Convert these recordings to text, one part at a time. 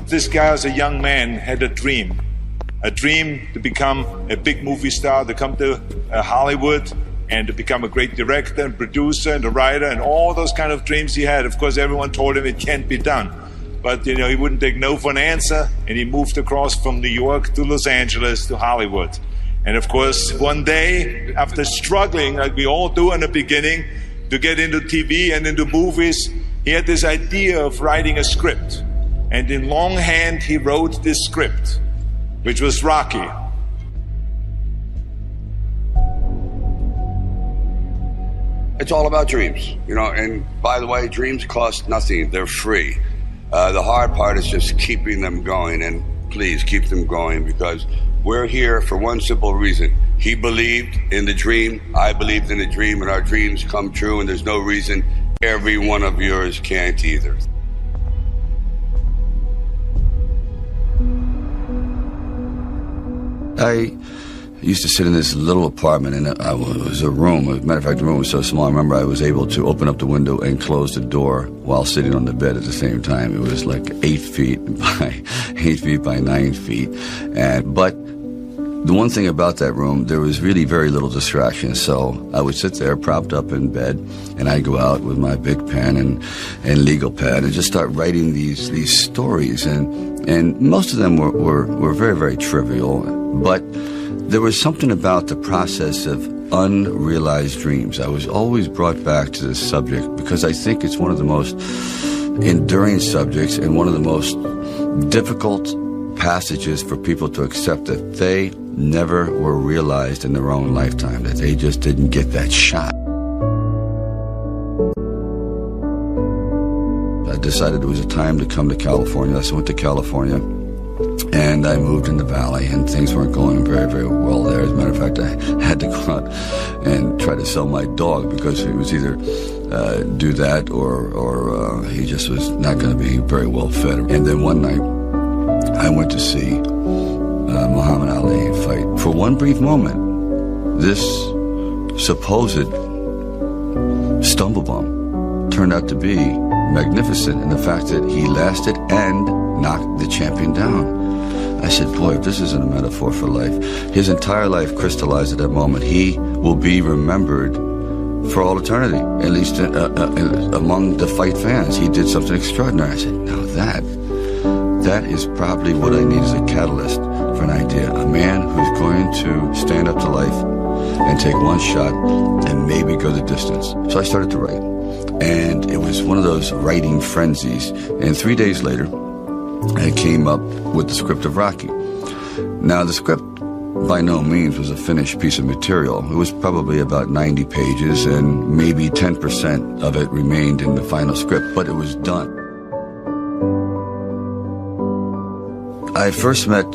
this guy as a young man had a dream to become a big movie star, to come to Hollywood and to become a great director and producer and a writer and all those kind of dreams he had. Of course, everyone told him it can't be done. But, he wouldn't take no for an answer, and he moved across from New York to Los Angeles to Hollywood. And of course, one day, after struggling, like we all do in the beginning, to get into TV and into movies, he had this idea of writing a script. And in longhand, he wrote this script, which was Rocky. It's all about dreams, and by the way, dreams cost nothing. They're free. The hard part is just keeping them going, and please keep them going, because we're here for one simple reason. He believed in the dream, I believed in the dream, and our dreams come true, and there's no reason every one of yours can't either. I used to sit in this little apartment, and it was a room. As a matter of fact, the room was so small, I remember I was able to open up the window and close the door while sitting on the bed at the same time. It was like 8 feet by 8 feet by 9 feet. But the one thing about that room, there was really very little distraction. So I would sit there propped up in bed, and I'd go out with my big pen and legal pad and just start writing these stories. And most of them were very, very trivial, but there was something about the process of unrealized dreams. I was always brought back to this subject because I think it's one of the most enduring subjects and one of the most difficult passages for people to accept, that they never were realized in their own lifetime, that they just didn't get that shot. I decided it was a time to come to California, so I went to California. And I moved in the valley, and things weren't going very, very well there. As a matter of fact, I had to go out and try to sell my dog because it was either do that or he just was not going to be very well fed. And then one night, I went to see Muhammad Ali fight. For one brief moment, this supposed stumble bum turned out to be magnificent in the fact that he lasted and knocked the champion down. I said, boy, if this isn't a metaphor for life. His entire life crystallized at that moment. He will be remembered for all eternity, at least among the fight fans. He did something extraordinary. I said, now that is probably what I need as a catalyst for an idea. A man who's going to stand up to life and take one shot and maybe go the distance. So I started to write. And it was one of those writing frenzies. And 3 days later, I came up with the script of Rocky. Now, the script by no means was a finished piece of material. It was probably about 90 pages, and maybe 10% of it remained in the final script, but it was done. I first met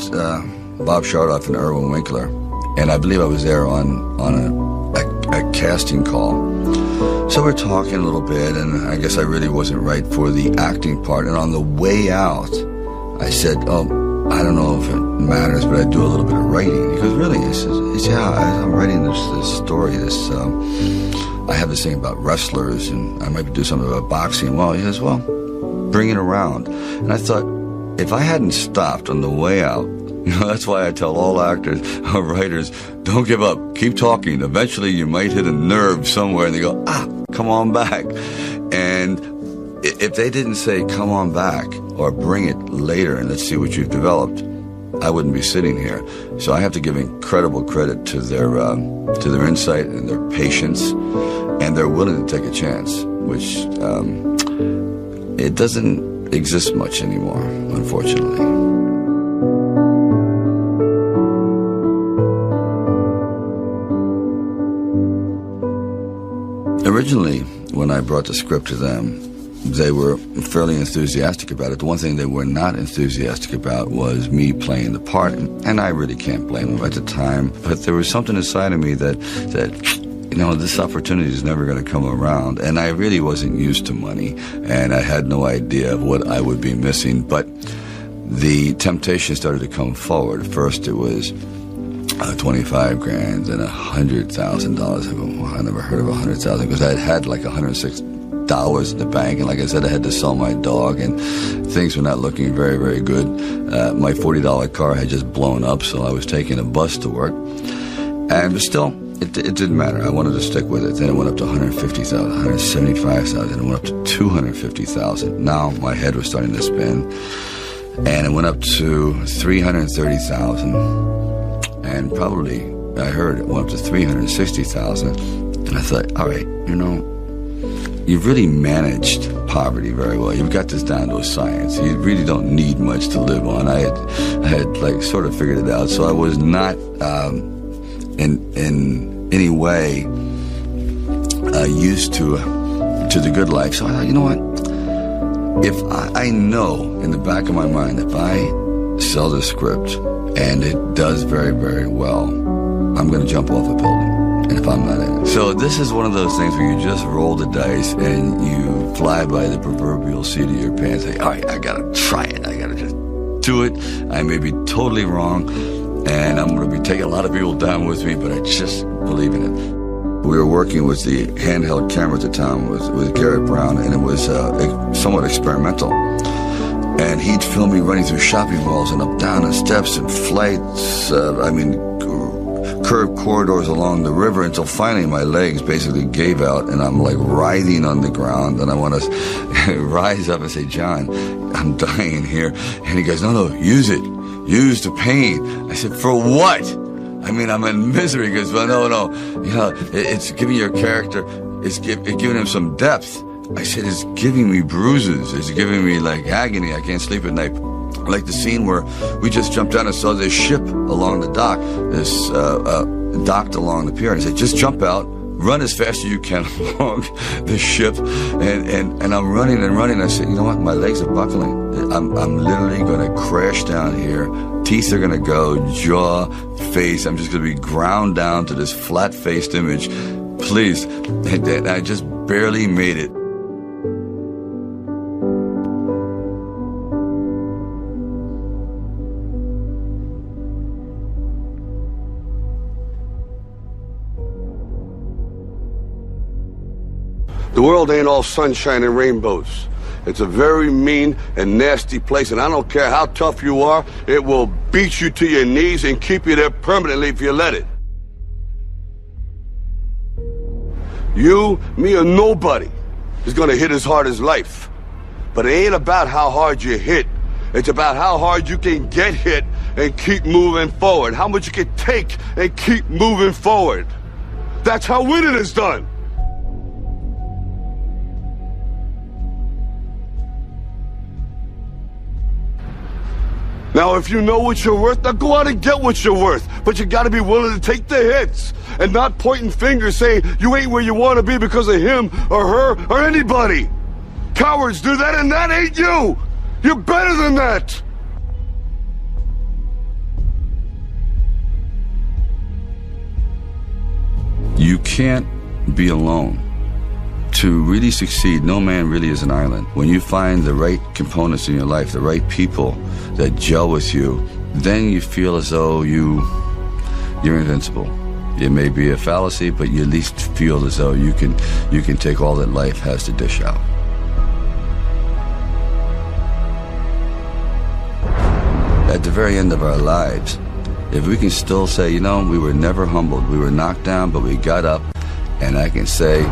Bob Chardoff and Irwin Winkler, and I believe I was there on a casting call. So we're talking a little bit, and I guess I really wasn't right for the acting part. And on the way out, I said, I don't know if it matters, but I do a little bit of writing. He goes, really? He says, yeah, I'm writing this story. I have this thing about wrestlers, and I might do something about boxing. Well, he says, well, bring it around. And I thought, if I hadn't stopped on the way out, that's why I tell all actors or writers, don't give up. Keep talking. Eventually you might hit a nerve somewhere and they go, come on back. And if they didn't say, come on back, or bring it later and let's see what you've developed, I wouldn't be sitting here. So I have to give incredible credit to their insight and their patience, and they're willing to take a chance, which it doesn't exist much anymore, unfortunately. Originally, when I brought the script to them, they were fairly enthusiastic about it. The one thing they were not enthusiastic about was me playing the part, and I really can't blame them at the time. But there was something inside of me that this opportunity is never going to come around, and I really wasn't used to money, and I had no idea of what I would be missing. But the temptation started to come forward. First, it was $25,000 and $100,000. I never heard of $100,000 because I had like $106,000 dollars in the bank. And like I said, I had to sell my dog, and things were not looking very, very good. My $40 car had just blown up, so I was taking a bus to work. And still, it didn't matter. I wanted to stick with it. Then it went up to $150,000, $175,000. It went up to $250,000. Now my head was starting to spin. And it went up to $330,000. And probably, I heard it went up to $360,000. And I thought, all right, you've really managed poverty very well. You've got this down to a science. You really don't need much to live on. I had like sort of figured it out. So I was not in any way used to the good life. So I thought, you know what? If I know in the back of my mind, if I sell the script and it does very, very well, I'm going to jump off a building. And if I'm not in it. So this is one of those things where you just roll the dice and you fly by the proverbial seat of your pants. Say, all right, I got to try it. I got to just do it. I may be totally wrong, and I'm going to be taking a lot of people down with me, but I just believe in it. We were working with the handheld camera at the time with Garrett Brown, and it was somewhat experimental. And he'd film me running through shopping malls and up down the steps and flights, curved corridors along the river, until finally my legs basically gave out and I'm like writhing on the ground, and I want to rise up and say, John, I'm dying here. And he goes, no, use it. Use the pain. I said, for what? I mean, I'm in misery. He goes, well, no. It's giving your character, it's giving him some depth. I said, it's giving me bruises. It's giving me like agony. I can't sleep at night. Like the scene where we just jumped down and saw this ship along the dock, docked along the pier. And I said, just jump out, run as fast as you can along the ship. And I'm running and running. I said, you know what? My legs are buckling. I'm literally going to crash down here. Teeth are going to go, jaw, face. I'm just going to be ground down to this flat-faced image. Please. And I just barely made it. The world ain't all sunshine and rainbows. It's a very mean and nasty place, and I don't care how tough you are, it will beat you to your knees and keep you there permanently if you let it. You, me, or nobody is gonna hit as hard as life. But it ain't about how hard you hit. It's about how hard you can get hit and keep moving forward. How much you can take and keep moving forward. That's how winning is done. Now, if you know what you're worth, now go out and get what you're worth. But you gotta be willing to take the hits and not pointing fingers saying you ain't where you want to be because of him or her or anybody. Cowards do that, and that ain't you. You're better than that. You can't be alone. To really succeed, no man really is an island. When you find the right components in your life, the right people that gel with you, then you feel as though you're invincible. It may be a fallacy, but you at least feel as though you can take all that life has to dish out. At the very end of our lives, if we can still say, we were never humbled, we were knocked down, but we got up, and I can say,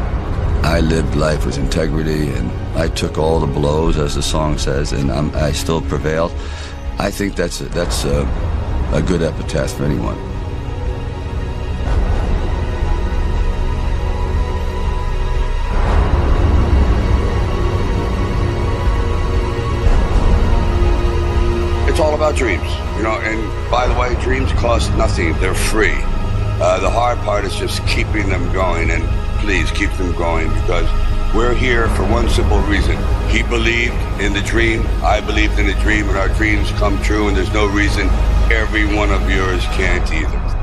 I lived life with integrity, and I took all the blows, as the song says, and I still prevailed. I think that's a good epitaph for anyone. It's all about dreams, and by the way, dreams cost nothing. They're free. The hard part is just keeping them going, and please keep them going, because we're here for one simple reason. He believed in the dream, I believed in the dream, and our dreams come true, and there's no reason every one of yours can't either.